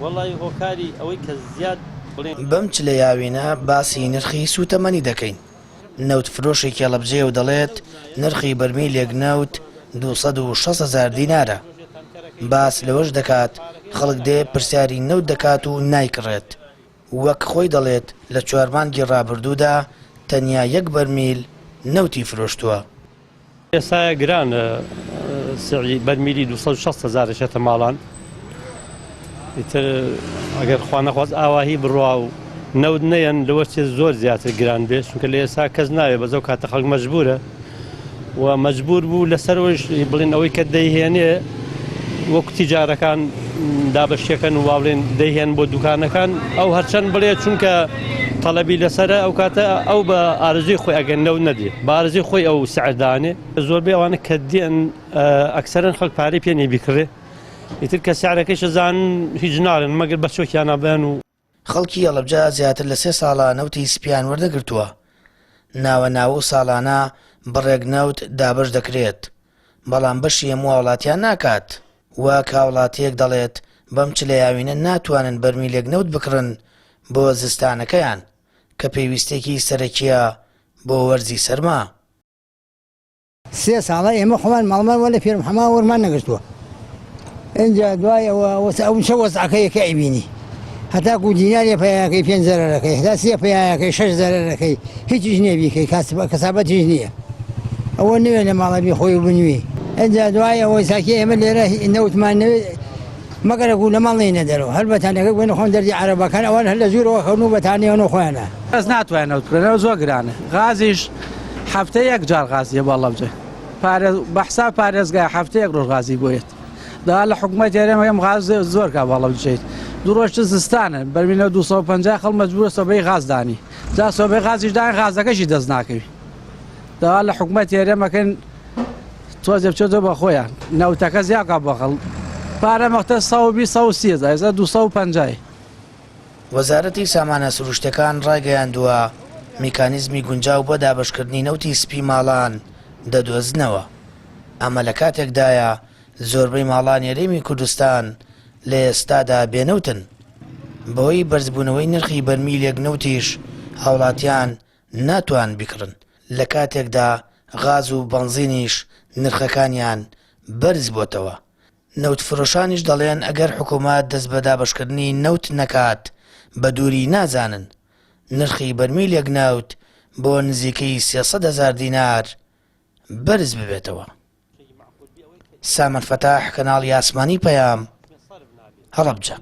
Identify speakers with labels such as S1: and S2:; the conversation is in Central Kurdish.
S1: وڵی هۆکاری ئەوەی کە زیاد
S2: بەم چ لە یاوینە باسی نرخی سوتەمەنی دەکەین. نەوت فرۆشی کێڵەبجێ و دەڵێت نرخی بەرمیلێک نەوت 260,000 دینارە. باس لەوەش دەکات خەڵک دێ پرسیاری نەوت دەکات و نایکڕێت. وەک خۆی دەڵێت لە 4 مانگی ڕابردوودا تەنیا 1 بەرمیل نەوتی فرۆشتووە.
S1: ئێستا گرانە سعی بەرمیلی 260,000 شێتە ماڵان. ئیتر ئەگەر خوا نەخواست ئاواهی بڕوا و نەوت نەیەن لەوە چێ زۆر زیاتر گران بێت، چونکە لە ئێستا کەس ناوێت بەزەو کاتە خەڵک مەجبورە و مەجبور بوو لەسەرەوەش بڵێن ئەوەی کە دەیهێنێ وەکو تیجارەکان دابەشیەکەن و واڵێن دەیهێن بۆ دوکانەکان ئەو هەرچەند بڵێت چونکە تەڵەبی لەسەرە ئەو کاتە ئەو بە ئارزوی خۆی ئەگەر نەوت نەدێ بە ئارزوی خۆی ئەو سعردانێ زۆربەی ئەوانە کە دێن ئەکسەرەن خەڵک پارەی پێ نەبیکڕێ ئیتر کە سیعرەکەیش زان هیچ ناڵێن مەگەر بە چۆکیان نابێن و
S2: خەڵکی ئەڵەبجە زیاتر لە 3 ساڵە نەوتی سپیان وەردەگرتووە. ناوە ناو و ساڵانە بڕێک نەوت دابش دەکرێت، بەڵام بەشی هەموو وڵاتیان ناکات. وە کاوڵاتیەک دەڵێت بەم چ لە یاوینە ناتوانن بەرمیلێک نەوت بکڕن بۆ زستانەکەیان کە پێویستێکی سەرەکیە بۆ وەرزی سەرما.
S3: 3 ساڵە ئێمە خۆمان ماڵمان وە لە پێرم هەما وەرمان نەگرتووە. اینجا دوایەوە ئەو شە وەزعەکەیەکە ئەیبینی هەتاکو دیناریە پەیاکەی 5 زەرەرەکەی هەتا 3 پەیاکەی 6 زەرەرەکەی هیچیش نێبیکەی کەسابەتیش نییە. ئەوە نوێ لە ماڵەبی خۆی بنوێ. اینجا دوایەوەی ساکی ئێمە لێرە نەوتمان نەوێت مەگەرەکو لە ماڵ نەینە دەرەوە هەر بەتانەکە بۆنە خۆن دەردی عەرەبەکان ئەوان هەر لە ژوورەوە خەون و بەتانیەوە خۆیانە.
S4: کەس ناتوانێت نەوت بکڕێنەوە زۆر گرانە. غازیش هەفتەی 1 جار غازیە بۆ ئەڵەبجە. بەحسا پارێزگای هەفتەی 1 ڕۆژ غازی بۆیێت. دا لە حکومەت ئێرەمە ئەم غاز زۆر کا بەڵە بچیت. دوڕۆژ زستانە بەرمینە 250 خەڵ مەجبورە سۆبەی غازدانی. جا سۆبەی غازیش دان غازەکەشی دەست ناکەوی. دا لە حکومەت ئێرەمەکەن تۆزێ بچێتەوە بە خۆیان. نەوتەکە زیاکا بە خەڵ. پارە مەختە 120 ئەزە 250.
S2: وەزارەتی سامانە سروشتەکان ڕایگەیاندووە میکانیزمی گونجاو بۆ دابشکردنی نەوتی سپی ماڵان دەدۆزنەوە. ئەمە لە کاتێکدایە زۆربەی ماڵان هەرێمی کوردستان لە ئێستادا بێنەوتن. بەهۆی بەرزبوونەوەی نرخی بەرمیلێک نەوتیش هاوڵاتیان ناتوان بیکڕن. لە کاتێکدا غاز و بەنزینیش نرخەکانیان بەرز بۆتەوە. نەوت فرۆشانیش دەڵێن ئەگەر حکوومەت دەست بە دابشکردنی نەوت نەکات بە دووری نازانن نرخی بەرمیلێک نەوت بۆ نزیکەی 300,000 دینار بەرز ببێتەوە. سامان فەتاح، کەناڵی ئاسمانی پەیام، هەڵەبجە.